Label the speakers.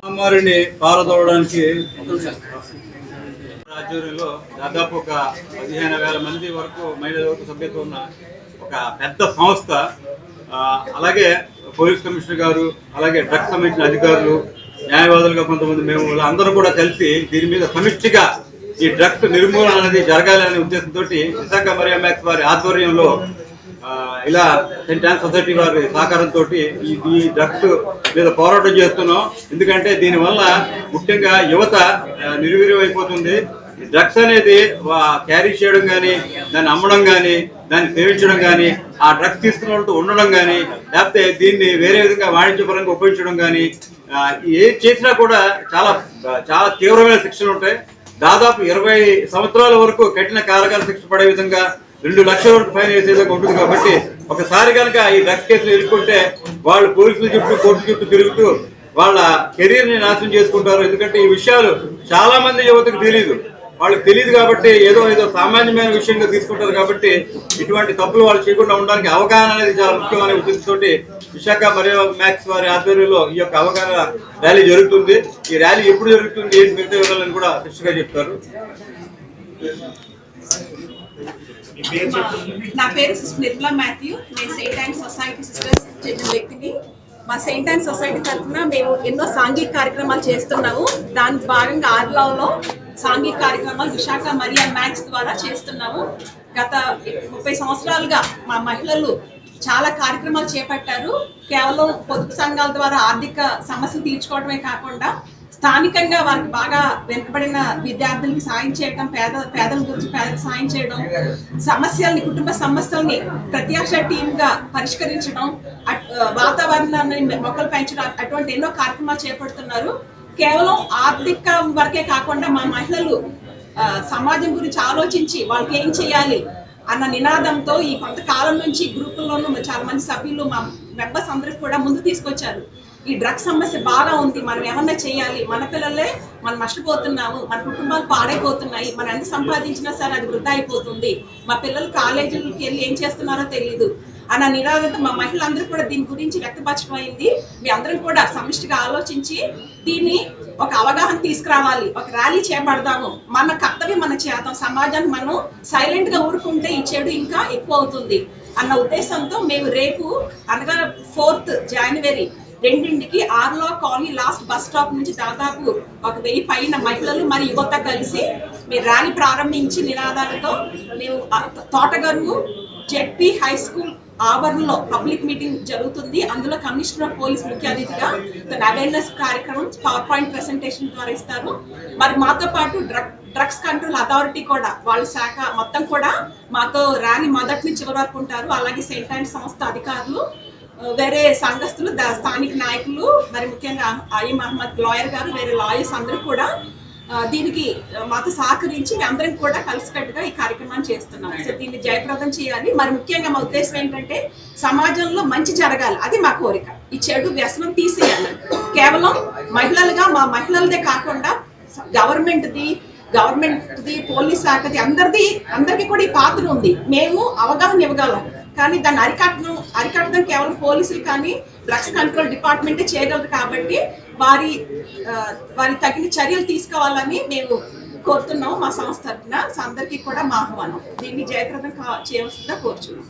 Speaker 1: మహమ్మారిని పారదోడడానికి ఆధ్వర్యంలో దాదాపు ఒక 15,000 మంది వరకు మహిళల వరకు సభ్యత్వం ఉన్న ఒక పెద్ద సంస్థ, అలాగే పోలీస్ కమిషనర్ గారు, అలాగే డ్రగ్స్ సంబంధించిన అధికారులు, న్యాయవాదులుగా కొంతమంది మేము అందరూ కూడా కలిసి దీని మీద సమిష్టిగా ఈ డ్రగ్స్ నిర్మూలన అనేది జరగాలనే ఉద్దేశంతో విశాఖ మరియా మ్యాక్స్ వారి ఆధ్వర్యంలో ఇలా సెయింట్ ఆన్స్ సొసైటీ వారి సహకారంతో ఈ డ్రగ్స్ మీద పోరాటం చేస్తున్నాం. ఎందుకంటే దీనివల్ల ముఖ్యంగా యువత నిర్వీర్యం అయిపోతుంది. డ్రగ్స్ అనేది క్యారీ చేయడం కానీ, దాన్ని అమ్మడం కానీ, దాన్ని సేవించడం కానీ, ఆ డ్రగ్స్ తీసుకున్న వాళ్ళతో ఉండడం కానీ, లేకపోతే దీన్ని వేరే విధంగా వాణిజ్యపరంగా ఉపయోగించడం కానీ, ఏది చేసినా కూడా చాలా చాలా తీవ్రమైన శిక్షలు ఉంటాయి. దాదాపు 20 సంవత్సరాల వరకు కఠిన కారాగార శిక్ష పడే విధంగా 2 లక్షల వరకు ఫైన్ వేసే విధంగా ఉంటుంది. కాబట్టి ఒకసారి కనుక ఈ డ్రగ్స్ కేసులు ఎదుర్కొంటే వాళ్ళు పోలీసుల చుట్టూ, కోర్టు చుట్టూ తిరుగుతూ వాళ్ళ కెరీర్ ని నాశనం చేసుకుంటారు. ఎందుకంటే ఈ విషయాలు చాలా మంది యువతకు తెలియదు, వాళ్ళకి తెలియదు. కాబట్టి ఏదో సామాన్యమైన విషయంగా తీసుకుంటారు. కాబట్టి ఇటువంటి తప్పులు వాళ్ళు చేయకుండా ఉండడానికి అవగాహన అనేది చాలా ముఖ్యమైన ఉద్దేశంతో విశాఖ మరియా మ్యాక్స్ వారి ఆధ్వర్యంలో ఈ యొక్క అవగాహన ర్యాలీ జరుగుతుంది. ఈ ర్యాలీ ఎప్పుడు జరుగుతుంది, ఏంటి మిగతా వివరాలను కూడా శిక్షగా చెప్తారు.
Speaker 2: నా పేరు నిర్మలా మాథ్యూ. నేను సెయింట్ ఆన్స్ సొసైటీ సిస్టర్స్ చెందిన వ్యక్తిని. మా సెయింట్ ఆన్స్ సొసైటీ తరఫున మేము ఎన్నో సాంఘిక కార్యక్రమాలు చేస్తున్నాము. దాని భాగంగా ఆర్లాలో సాంఘిక కార్యక్రమాలు విశాఖ మరియా మ్యాక్స్ ద్వారా చేస్తున్నాము. గత 30 సంవత్సరాలుగా మా మహిళలు చాలా కార్యక్రమాలు చేపట్టారు. కేవలం పొదుపు సంఘాల ద్వారా ఆర్థిక సమస్యలు తీర్చుకోవడమే కాకుండా స్థానికంగా వారికి బాగా వెనుకబడిన విద్యార్థులకి సాయం చేయడం, పేదల గురించి పేదలకు సాయం చేయడం, సమస్యల్ని, కుటుంబ సమస్యల్ని ప్రత్యక్ష టీమ్గా పరిష్కరించడం, వాతావరణాన్ని మొక్కలు పెంచడం, అటువంటి ఎన్నో కార్యక్రమాలు చేపడుతున్నారు. కేవలం ఆర్థిక వరకే కాకుండా మా మహిళలు సమాజం గురించి ఆలోచించి వాళ్ళకి ఏం చేయాలి అన్న నినాదంతో ఈ కొంతకాలం నుంచి గ్రూపుల్లోనూ చాలా మంది సభ్యులు, మా మెంబర్స్ అందరికి కూడా ముందు తీసుకొచ్చారు. ఈ డ్రగ్స్ సమస్య బాగా ఉంది, మనం ఏమన్నా చేయాలి, మన పిల్లలే మనం నష్టపోతున్నాము, మన కుటుంబాలు పాడైపోతున్నాయి, మనం ఎంత సంపాదించినా సరే అది వృధా అయిపోతుంది, మా పిల్లలు కాలేజీలకు వెళ్ళి ఏం చేస్తున్నారో తెలియదు అన్న నినాదంతో మా మహిళలందరూ కూడా దీని గురించి వ్యక్తపరచమైంది. మీ అందరం కూడా సమిష్టిగా ఆలోచించి దీన్ని ఒక అవగాహన తీసుకురావాలి, ఒక ర్యాలీ చేపడదాము, మన కర్తవ్యం మనం చేద్దాం, సమాజాన్ని మనం సైలెంట్ గా ఊరుకుంటే ఈ చెడు ఇంకా ఎక్కువ అవుతుంది అన్న ఉద్దేశంతో మేము రేపు అనగా 4th జనవరి 2ంటికి ఆర్లో కాలనీ లాస్ట్ బస్ స్టాప్ నుంచి దాదాపు 1000 పైన మహిళలు మరియు యువత కలిసి మేము ర్యాలీ ప్రారంభించి నినాదాలతో మేము తోటగరువు జెడ్పీ హై స్కూల్ ఆవరణలో పబ్లిక్ మీటింగ్ జరుగుతుంది. అందులో కమిషనర్ ఆఫ్ పోలీస్ ముఖ్య అతిథిగా అవేర్నెస్ కార్యక్రమం పవర్ పాయింట్ ప్రెసెంటేషన్ ద్వారా ఇస్తారు. మరి మాతో పాటు డ్రగ్స్ కంట్రోల్ అథారిటీ కూడా వాళ్ళ శాఖ మొత్తం కూడా మాతో ర్యాలీ మొదటి నుంచి చివరి వరకు ఉంటారు. అలాగే సెయింట్ ఆన్స్ సంస్థ అధికారులు, వేరే సంఘస్థులు, స్థానిక నాయకులు, మరి ముఖ్యంగా అయీం అహ్మద్ లాయర్ గారు, వేరే లాయర్స్ అందరూ కూడా దీనికి మాతో సహకరించి అందరం కూడా కలిసికట్టుగా ఈ కార్యక్రమాన్ని చేస్తున్నాం. సో దీన్ని జయప్రదం చేయాలి. మరి ముఖ్యంగా మా ఉద్దేశం ఏంటంటే సమాజంలో మంచి జరగాలి, అది మా కోరిక. ఈ చెడు వ్యసనం తీసేయాలి. కేవలం మహిళలుగా మా మహిళలదే కాకుండా గవర్నమెంట్ది, పోలీస్ శాఖది, అందరికీ కూడా ఈ పాత్ర ఉంది. మేము అవగాహన ఇవ్వగలం, కానీ దాన్ని అరికట్టడం కేవలం పోలీసులు కానీ డ్రగ్స్ కంట్రోల్ డిపార్ట్మెంటే చేయగలరు. కాబట్టి వారి తగిన చర్యలు తీసుకోవాలని మేము కోరుతున్నాము మా సంస్థ తరఫున. అందరికీ కూడా మా ఆహ్వానం. దీన్ని జయప్రదం చేయవలసిందిగా కోరుచున్నాం.